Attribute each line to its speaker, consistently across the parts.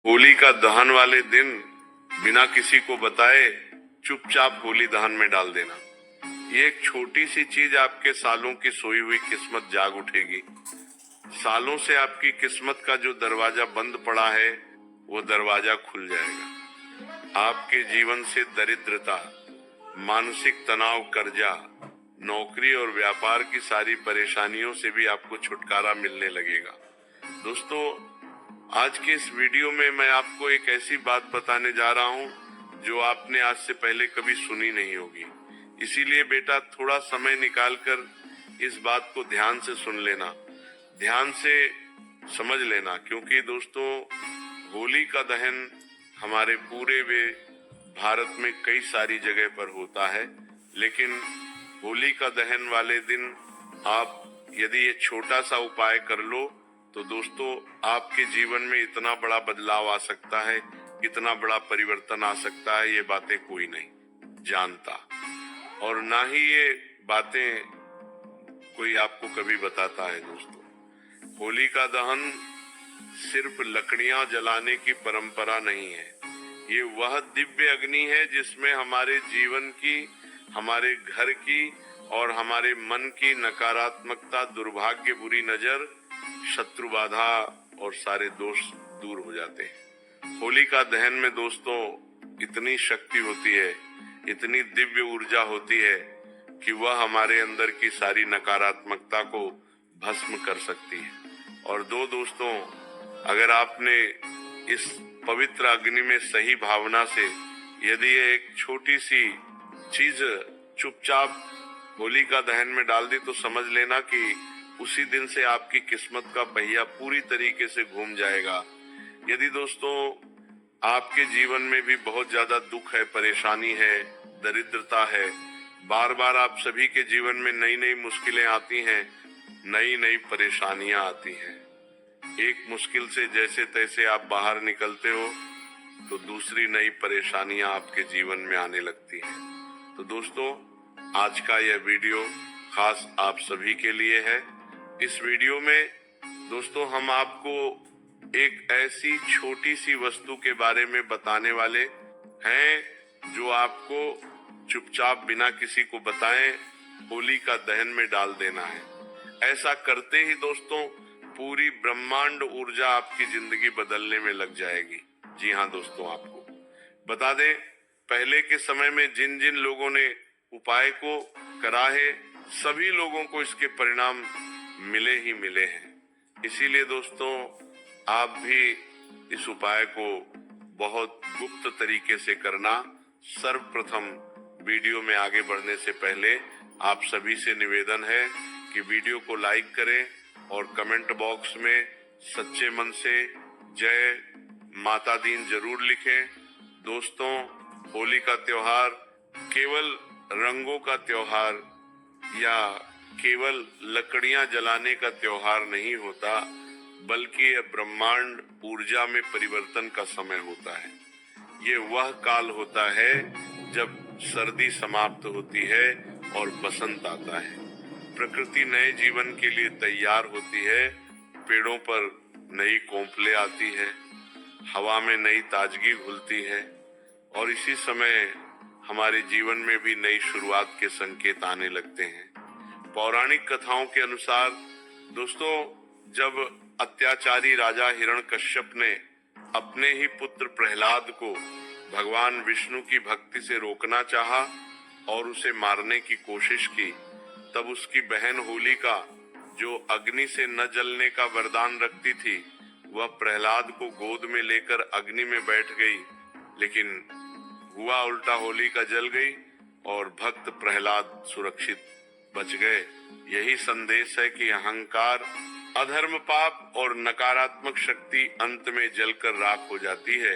Speaker 1: होली का दहन वाले दिन बिना किसी को बताए चुपचाप होली दहन में डाल देना। ये एक छोटी सी चीज आपके सालों की सोई हुई किस्मत जाग उठेगी। सालों से आपकी किस्मत का जो दरवाजा बंद पड़ा है वो दरवाजा खुल जाएगा। आपके जीवन से दरिद्रता, मानसिक तनाव, कर्जा, नौकरी और व्यापार की सारी परेशानियों से भी आपको छुटकारा मिलने लगेगा। दोस्तों, आज के इस वीडियो में मैं आपको एक ऐसी बात बताने जा रहा हूं जो आपने आज से पहले कभी सुनी नहीं होगी। इसीलिए बेटा थोड़ा समय निकालकर इस बात को ध्यान से सुन लेना, ध्यान से समझ लेना, क्योंकि दोस्तों होली का दहन हमारे पूरे भारत में कई सारी जगह पर होता है, लेकिन होली का दहन वाले दिन आप यदि ये छोटा सा उपाय कर लो तो दोस्तों आपके जीवन में इतना बड़ा बदलाव आ सकता है, इतना बड़ा परिवर्तन आ सकता है, ये बातें कोई नहीं जानता और ना ही ये बातें कोई आपको कभी बताता है। दोस्तों, होली का दहन सिर्फ लकड़ियां जलाने की परंपरा नहीं है, ये वह दिव्य अग्नि है जिसमें हमारे जीवन की, हमारे घर की और हमारे मन की नकारात्मकता, दुर्भाग्य, बुरी नजर, शत्रु बाधा और सारे दोष दूर हो जाते हैं। होली का दहन में दोस्तों इतनी शक्ति होती है, इतनी दिव्य ऊर्जा होती है कि वह हमारे अंदर की सारी नकारात्मकता को भस्म कर सकती है। और दोस्तों, अगर आपने इस पवित्र अग्नि में सही भावना से यदि ये एक छोटी सी चीज चुपचाप होली का दहन में डाल दी तो समझ लेना कि उसी दिन से आपकी किस्मत का पहिया पूरी तरीके से घूम जाएगा। यदि दोस्तों आपके जीवन में भी बहुत ज्यादा दुख है, परेशानी है, दरिद्रता है, बार बार आप सभी के जीवन में नई नई मुश्किलें आती हैं, नई नई परेशानियां आती हैं, एक मुश्किल से जैसे तैसे आप बाहर निकलते हो तो दूसरी नई परेशानियां आपके जीवन में आने लगती हैं। तो दोस्तों आज का यह वीडियो खास आप सभी के लिए है। इस वीडियो में दोस्तों हम आपको एक ऐसी छोटी सी वस्तु के बारे में बताने वाले हैं जो आपको चुपचाप बिना किसी को बताए होली का दहन में डाल देना है। ऐसा करते ही दोस्तों पूरी ब्रह्मांड ऊर्जा आपकी जिंदगी बदलने में लग जाएगी। जी हाँ दोस्तों, आपको बता दें, पहले के समय में जिन जिन लोगों ने उपाय को करा है सभी लोगों को इसके परिणाम मिले ही मिले हैं। इसीलिए दोस्तों आप भी इस उपाय को बहुत गुप्त तरीके से करना। सर्वप्रथम वीडियो में आगे बढ़ने से पहले आप सभी से निवेदन है कि वीडियो को लाइक करें और कमेंट बॉक्स में सच्चे मन से जय माता दीन जरूर लिखें। दोस्तों, होली का त्योहार केवल रंगों का त्योहार या केवल लकड़ियां जलाने का त्योहार नहीं होता, बल्कि यह ब्रह्मांड ऊर्जा में परिवर्तन का समय होता है। ये वह काल होता है जब सर्दी समाप्त होती है और बसंत आता है। प्रकृति नए जीवन के लिए तैयार होती है, पेड़ों पर नई कोंपले आती है, हवा में नई ताजगी घुलती है और इसी समय हमारे जीवन में भी नई शुरुआत के संकेत आने लगते हैं। पौराणिक कथाओं के अनुसार दोस्तों जब अत्याचारी राजा हिरण्यकश्यप ने अपने ही पुत्र प्रहलाद को भगवान विष्णु की भक्ति से रोकना चाहा और उसे मारने की कोशिश की, तब उसकी बहन होलिका जो अग्नि से न जलने का वरदान रखती थी, वह प्रहलाद को गोद में लेकर अग्नि में बैठ गई, लेकिन हुआ उल्टा, होलिका जल गई और भक्त प्रहलाद सुरक्षित बच गए। यही संदेश है कि अहंकार, अधर्म, पाप और नकारात्मक शक्ति अंत में जलकर राख हो जाती है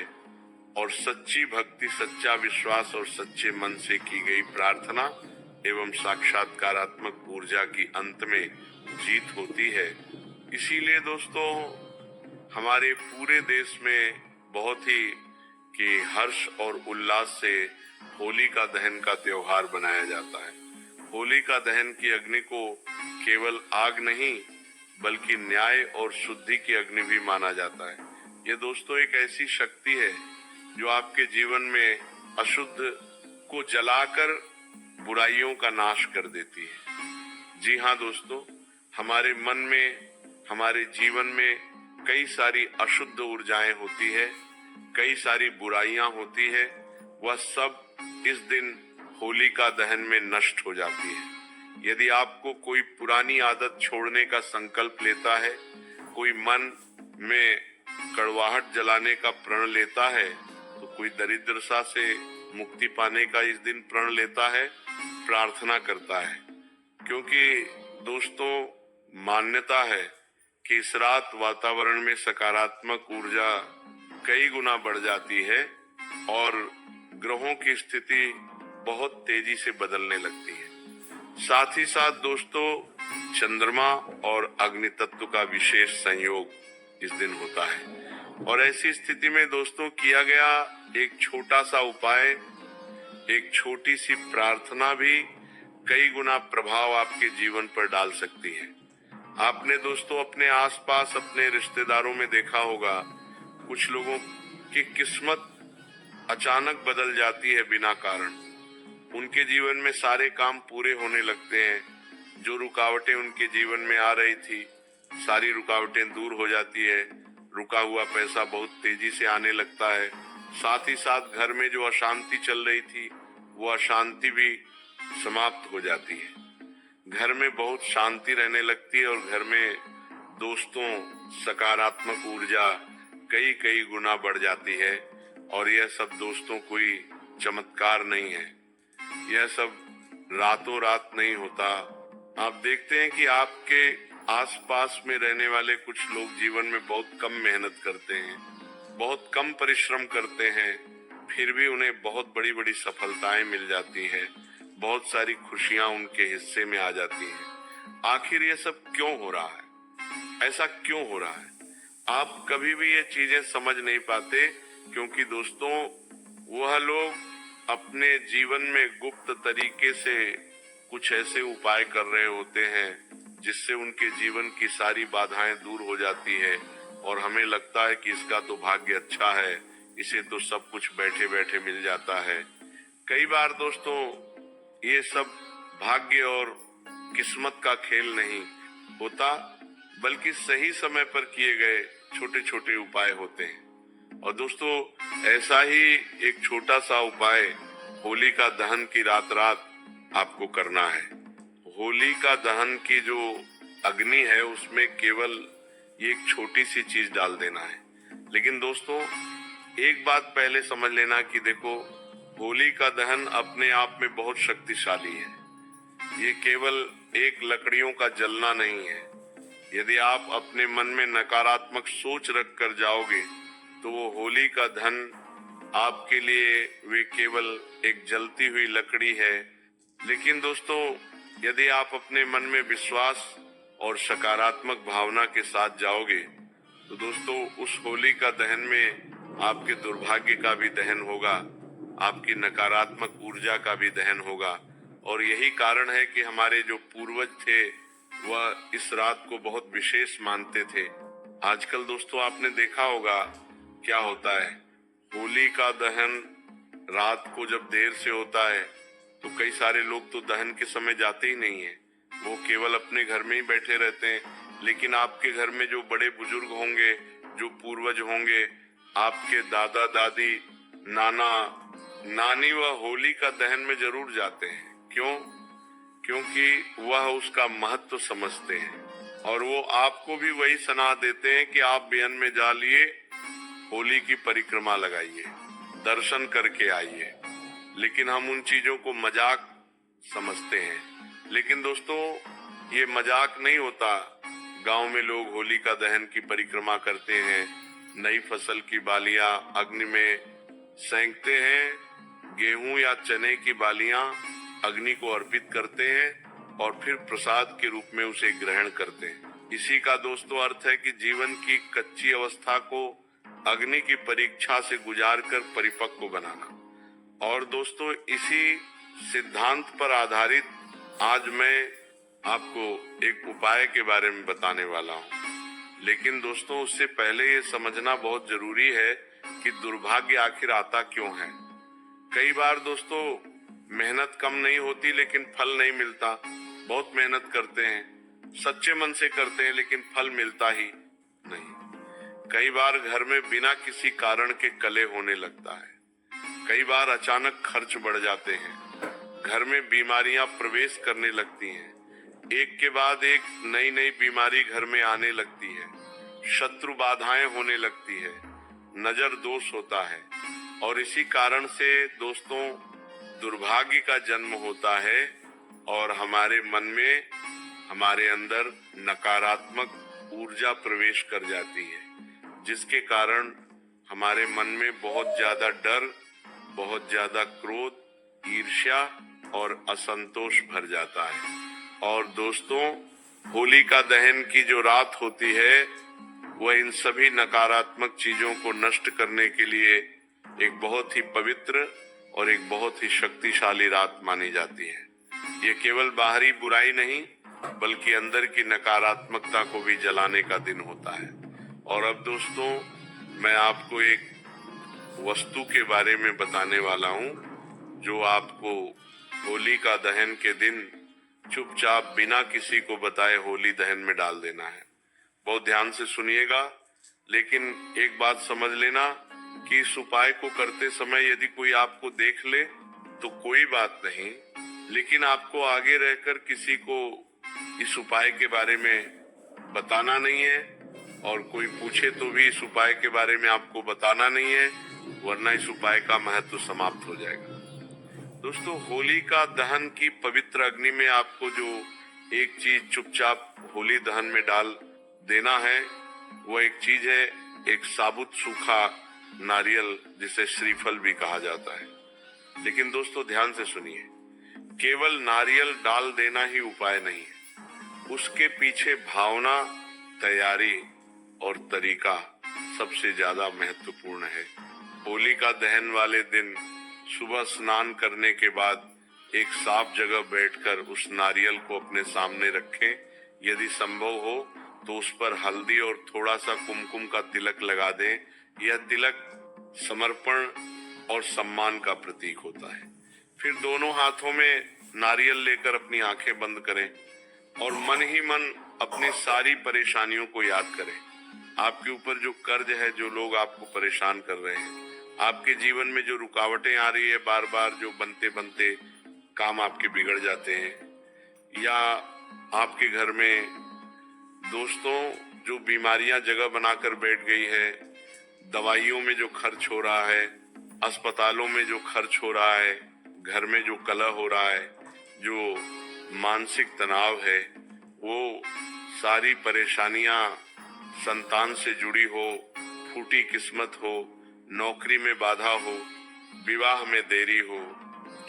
Speaker 1: और सच्ची भक्ति, सच्चा विश्वास और सच्चे मन से की गई प्रार्थना एवं साक्षात्कारात्मक ऊर्जा की अंत में जीत होती है। इसीलिए दोस्तों हमारे पूरे देश में बहुत ही कि हर्ष और उल्लास से होली का दहन का त्योहार बनाया जाता है। होली का दहन की अग्नि को केवल आग नहीं बल्कि न्याय और शुद्धि की अग्नि भी माना जाता है। ये दोस्तों एक ऐसी शक्ति है जो आपके जीवन में अशुद्ध को जलाकर बुराइयों का नाश कर देती है। जी हाँ दोस्तों, हमारे मन में, हमारे जीवन में कई सारी अशुद्ध ऊर्जाएं होती है, कई सारी बुराइयां होती है, वह सब इस दिन होलिका दहन में नष्ट हो जाती है। यदि आपको कोई पुरानी आदत छोड़ने का संकल्प लेता है, कोई मन में कड़वाहट जलाने का प्रण लेता है, तो कोई दरिद्रता से मुक्ति पाने का इस दिन प्रण लेता है, प्रार्थना करता है। क्योंकि दोस्तों मान्यता है कि इस रात वातावरण में सकारात्मक ऊर्जा कई गुना बढ़ जाती है और ग्रहों की स्थिति बहुत तेजी से बदलने लगती है। साथ ही साथ दोस्तों चंद्रमा और अग्नि तत्व का विशेष संयोग इस दिन होता है और ऐसी स्थिति में दोस्तों किया गया एक छोटा सा उपाय, एक छोटी सी प्रार्थना भी कई गुना प्रभाव आपके जीवन पर डाल सकती है। आपने दोस्तों अपने आसपास अपने रिश्तेदारों में देखा होगा, कुछ लोगों की किस्मत अचानक बदल जाती है बिना कारण। उनके जीवन में सारे काम पूरे होने लगते हैं, जो रुकावटें उनके जीवन में आ रही थी सारी रुकावटें दूर हो जाती है, रुका हुआ पैसा बहुत तेजी से आने लगता है। साथ ही साथ घर में जो अशांति चल रही थी वो अशांति भी समाप्त हो जाती है। घर में बहुत शांति रहने लगती है और घर में दोस्तों सकारात्मक ऊर्जा कई कई गुना बढ़ जाती है। और यह सब दोस्तों कोई चमत्कार नहीं है, यह सब रातों रात नहीं होता। आप देखते हैं कि आपके आसपास में रहने वाले कुछ लोग जीवन में बहुत कम मेहनत करते हैं, बहुत कम परिश्रम करते हैं, फिर भी उन्हें बहुत बड़ी बड़ी सफलताएं मिल जाती है, बहुत सारी खुशियां उनके हिस्से में आ जाती हैं। आखिर ये सब क्यों हो रहा है? ऐसा क्यों हो रहा है? आप कभी भी ये चीजें समझ नहीं पाते, क्योंकि दोस्तों वह लोग अपने जीवन में गुप्त तरीके से कुछ ऐसे उपाय कर रहे होते हैं जिससे उनके जीवन की सारी बाधाएं दूर हो जाती है और हमें लगता है कि इसका तो भाग्य अच्छा है, इसे तो सब कुछ बैठे बैठे मिल जाता है। कई बार दोस्तों ये सब भाग्य और किस्मत का खेल नहीं होता, बल्कि सही समय पर किए गए छोटे छोटे उपाय होते हैं। और दोस्तों ऐसा ही एक छोटा सा उपाय होलिका दहन की रात आपको करना है। होलिका दहन की जो अग्नि है उसमें केवल ये एक छोटी सी चीज डाल देना है। लेकिन दोस्तों एक बात पहले समझ लेना कि देखो, होलिका दहन अपने आप में बहुत शक्तिशाली है। ये केवल एक लकड़ियों का जलना नहीं है। यदि आप अपने मन में नकारात्मक सोच रख कर जाओगे तो वो होलिका दहन आपके लिए वे केवल एक जलती हुई लकड़ी है। लेकिन दोस्तों यदि आप अपने मन में विश्वास और सकारात्मक भावना के साथ जाओगे तो दोस्तों उस होलिका दहन में आपके दुर्भाग्य का भी दहन होगा, आपकी नकारात्मक ऊर्जा का भी दहन होगा। और यही कारण है कि हमारे जो पूर्वज थे वह इस रात को बहुत विशेष मानते थे। आजकल दोस्तों आपने देखा होगा क्या होता है, होलिका दहन रात को जब देर से होता है तो कई सारे लोग तो दहन के समय जाते ही नहीं है, वो केवल अपने घर में ही बैठे रहते हैं। लेकिन आपके घर में जो बड़े बुजुर्ग होंगे, जो पूर्वज होंगे, आपके दादा दादी, नाना नानी, वह होलिका दहन में जरूर जाते हैं। क्यों? क्योंकि वह उसका महत्व समझते हैं और वो आपको भी वही सलाह देते हैं कि आप बेहन में जा लिए होली की परिक्रमा लगाइए, दर्शन करके आइए। लेकिन हम उन चीजों को मजाक समझते हैं। लेकिन दोस्तों ये मजाक नहीं होता। गांव में लोग होलिका दहन की परिक्रमा करते हैं, नई फसल की बालियां अग्नि में सेंकते हैं, गेहूं या चने की बालियां अग्नि को अर्पित करते हैं और फिर प्रसाद के रूप में उसे ग्रहण करते हैं। इसी का दोस्तों अर्थ है कि जीवन की कच्ची अवस्था को अग्नि की परीक्षा से गुजार कर परिपक्व बनाना। और दोस्तों इसी सिद्धांत पर आधारित आज मैं आपको एक उपाय के बारे में बताने वाला हूँ। लेकिन दोस्तों उससे पहले ये समझना बहुत जरूरी है कि दुर्भाग्य आखिर आता क्यों है। कई बार दोस्तों मेहनत कम नहीं होती लेकिन फल नहीं मिलता। बहुत मेहनत करते हैं, सच्चे मन से करते हैं, लेकिन फल मिलता ही नहीं। कई बार घर में बिना किसी कारण के कलह होने लगता है। कई बार अचानक खर्च बढ़ जाते हैं, घर में बीमारियां प्रवेश करने लगती हैं, एक के बाद एक नई नई बीमारी घर में आने लगती है, शत्रु बाधाएं होने लगती है, नजर दोष होता है, और इसी कारण से दोस्तों दुर्भाग्य का जन्म होता है और हमारे मन में, हमारे अंदर नकारात्मक ऊर्जा प्रवेश कर जाती है, जिसके कारण हमारे मन में बहुत ज्यादा डर, बहुत ज्यादा क्रोध, ईर्ष्या और असंतोष भर जाता है। और दोस्तों होलिका दहन की जो रात होती है वह इन सभी नकारात्मक चीजों को नष्ट करने के लिए एक बहुत ही पवित्र और एक बहुत ही शक्तिशाली रात मानी जाती है। ये केवल बाहरी बुराई नहीं बल्कि अंदर की नकारात्मकता को भी जलाने का दिन होता है। और अब दोस्तों मैं आपको एक वस्तु के बारे में बताने वाला हूँ जो आपको होलिका दहन के दिन चुपचाप बिना किसी को बताए होली दहन में डाल देना है। बहुत ध्यान से सुनिएगा, लेकिन एक बात समझ लेना कि इस उपाय को करते समय यदि कोई आपको देख ले तो कोई बात नहीं, लेकिन आपको आगे रहकर किसी को इस उपाय के बारे में बताना नहीं है, और कोई पूछे तो भी इस उपाय के बारे में आपको बताना नहीं है, वरना इस उपाय का महत्व समाप्त हो जाएगा। दोस्तों होलिका दहन की पवित्र अग्नि में आपको जो एक चीज चुपचाप होली दहन में डाल देना है वो एक चीज है, एक साबुत सूखा नारियल, जिसे श्रीफल भी कहा जाता है। लेकिन दोस्तों ध्यान से सुनिए, केवल नारियल डाल देना ही उपाय नहीं है, उसके पीछे भावना, तैयारी और तरीका सबसे ज्यादा महत्वपूर्ण है। होलिका दहन वाले दिन सुबह स्नान करने के बाद एक साफ जगह बैठकर उस नारियल को अपने सामने रखें। यदि संभव हो तो उस पर हल्दी और थोड़ा सा कुमकुम का तिलक लगा दें। यह तिलक समर्पण और सम्मान का प्रतीक होता है। फिर दोनों हाथों में नारियल लेकर अपनी आंखें बंद करें और मन ही मन अपनी सारी परेशानियों को याद करें। आपके ऊपर जो कर्ज है, जो लोग आपको परेशान कर रहे हैं, आपके जीवन में जो रुकावटें आ रही है, बार बार जो बनते बनते काम आपके बिगड़ जाते हैं, या आपके घर में दोस्तों जो बीमारियां जगह बनाकर बैठ गई है, दवाइयों में जो खर्च हो रहा है, अस्पतालों में जो खर्च हो रहा है, घर में जो कलह हो रहा है, जो मानसिक तनाव है, वो सारी परेशानियां संतान से जुड़ी हो, फूटी किस्मत हो, नौकरी में बाधा हो, विवाह में देरी हो,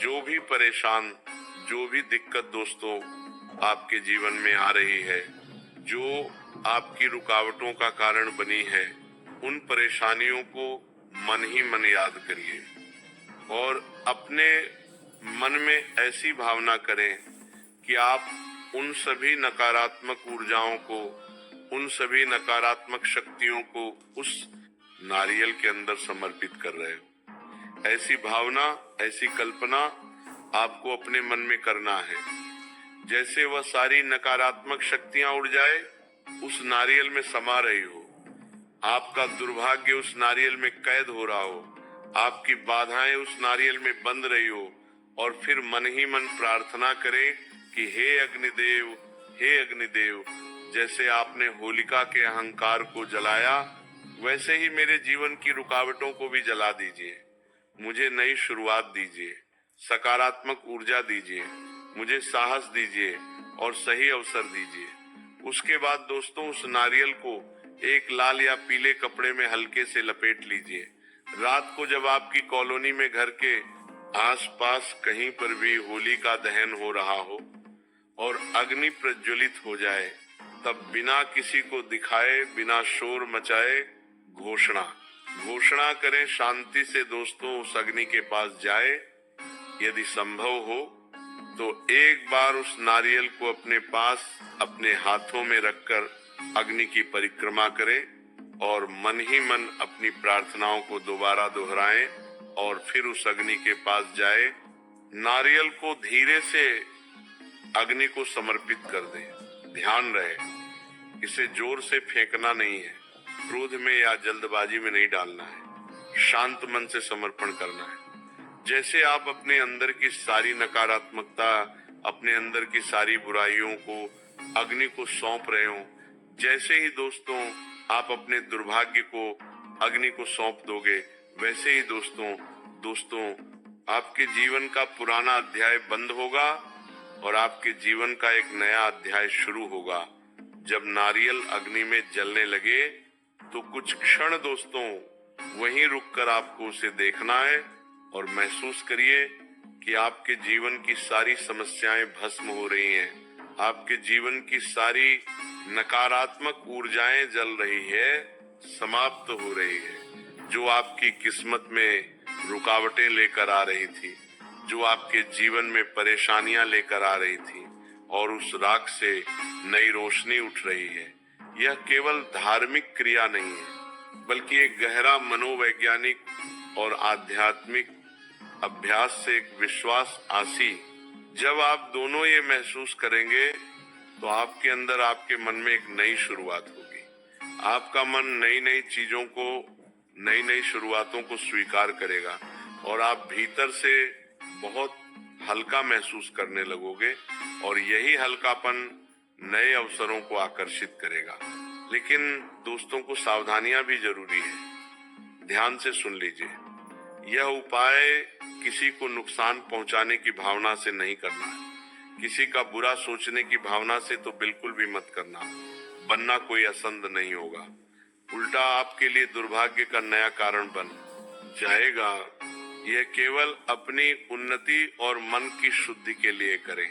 Speaker 1: जो भी परेशान, जो भी दिक्कत दोस्तों आपके जीवन में आ रही है, जो आपकी रुकावटों का कारण बनी है, उन परेशानियों को मन ही मन याद करिए और अपने मन में ऐसी भावना करें कि आप उन सभी नकारात्मक ऊर्जाओं को, उन सभी नकारात्मक शक्तियों को उस नारियल के अंदर समर्पित कर रहे हो। ऐसी भावना, ऐसी कल्पना आपको अपने मन में करना है जैसे वह सारी नकारात्मक शक्तियां उड़ जाए, उस नारियल में समा रही हो। आपका दुर्भाग्य उस नारियल में कैद हो रहा हो, आपकी बाधाएं उस नारियल में बंद रही हो, और फिर मन ही मन प्रार्थना करें कि हे अग्निदेव, हे अग्निदेव, जैसे आपने होलिका के अहंकार को जलाया वैसे ही मेरे जीवन की रुकावटों को भी जला दीजिए। मुझे नई शुरुआत दीजिए, सकारात्मक ऊर्जा दीजिए, मुझे साहस दीजिए और सही अवसर दीजिए। उसके बाद दोस्तों उस नारियल को एक लाल या पीले कपड़े में हल्के से लपेट लीजिए। रात को जब आपकी कॉलोनी में घर के आसपास कहीं पर भी होलिका दहन हो रहा हो और अग्नि प्रज्वलित हो जाए, तब बिना किसी को दिखाए, बिना शोर मचाए घोषणा करें शांति से दोस्तों, उस अग्नि के पास जाए। यदि संभव हो तो एक बार उस नारियल को अपने पास अपने हाथों में रखकर अग्नि की परिक्रमा करें और मन ही मन अपनी प्रार्थनाओं को दोबारा दोहराएं और फिर उस अग्नि के पास जाए। नारियल को धीरे से अग्नि को समर्पित कर दें। ध्यान रहे, इसे जोर से फेंकना नहीं है, क्रोध में या जल्दबाजी में नहीं डालना है, शांत मन से समर्पण करना है। जैसे आप अपने अंदर की सारी नकारात्मकता, अपने अंदर की सारी बुराइयों को अग्नि को सौंप रहे हो, जैसे ही दोस्तों आप अपने दुर्भाग्य को अग्नि को सौंप दोगे, वैसे ही दोस्तों आपके जीवन का पुराना अध्याय बंद होगा और आपके जीवन का एक नया अध्याय शुरू होगा। जब नारियल अग्नि में जलने लगे तो कुछ क्षण दोस्तों वहीं रुककर आपको उसे देखना है और महसूस करिए कि आपके जीवन की सारी समस्याएं भस्म हो रही हैं, आपके जीवन की सारी नकारात्मक ऊर्जाएं जल रही है, समाप्त हो रही है। जो आपकी किस्मत में रुकावटें लेकर आ रही थी, जो आपके जीवन में परेशानियां लेकर आ रही थी, और उस राख से नई रोशनी उठ रही है। यह केवल धार्मिक क्रिया नहीं है, बल्कि एक गहरा मनोवैज्ञानिक और आध्यात्मिक अभ्यास से एक विश्वास आसी। जब आप दोनों ये महसूस करेंगे तो आपके अंदर, आपके मन में एक नई शुरुआत होगी। आपका मन नई नई चीजों को, नई नई शुरुआतों को स्वीकार करेगा और आप भीतर से बहुत हल्का महसूस करने लगोगे और यही हल्कापन नए अवसरों को आकर्षित करेगा। लेकिन दोस्तों को सावधानियां भी जरूरी है। ध्यान से सुन लीजिए, यह उपाय किसी को नुकसान पहुंचाने की भावना से नहीं करना है, किसी का बुरा सोचने की भावना से तो बिल्कुल भी मत करना, बनना कोई असंद नहीं होगा। उल्टा आपके लिए दुर्भाग्य का नया कारण बन जाएगा। यह केवल अपनी उन्नति और मन की शुद्धि के लिए करें।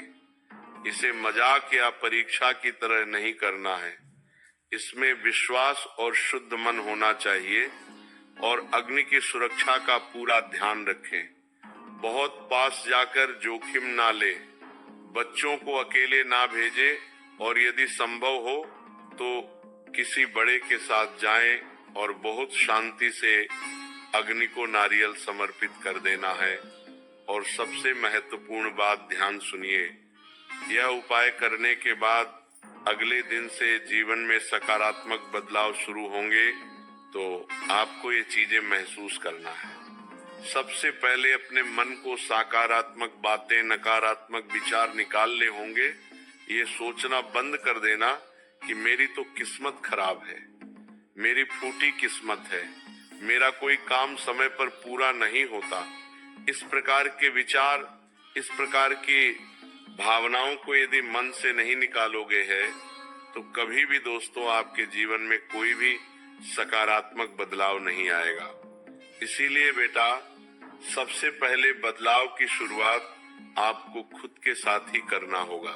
Speaker 1: इसे मजाक या परीक्षा की तरह नहीं करना है। इसमें विश्वास और शुद्ध मन होना चाहिए और अग्नि की सुरक्षा का पूरा ध्यान रखें। बहुत पास जाकर जोखिम ना ले, बच्चों को अकेले ना भेजे और यदि संभव हो तो किसी बड़े के साथ जाएं और बहुत शांति से अग्नि को नारियल समर्पित कर देना है। और सबसे महत्वपूर्ण बात, ध्यान सुनिए, यह उपाय करने के बाद अगले दिन से जीवन में सकारात्मक बदलाव शुरू होंगे तो आपको ये चीजें महसूस करना है। सबसे पहले अपने मन को सकारात्मक बातें, नकारात्मक विचार निकालने होंगे। ये सोचना बंद कर देना कि मेरी तो किस्मत खराब है, मेरी फूटी किस्मत है, मेरा कोई काम समय पर पूरा नहीं होता। इस प्रकार के विचार, इस प्रकार की भावनाओं को यदि मन से नहीं निकालोगे है तो कभी भी दोस्तों आपके जीवन में कोई भी सकारात्मक बदलाव नहीं आएगा। इसीलिए बेटा, सबसे पहले बदलाव की शुरुआत आपको खुद के साथ ही करना होगा।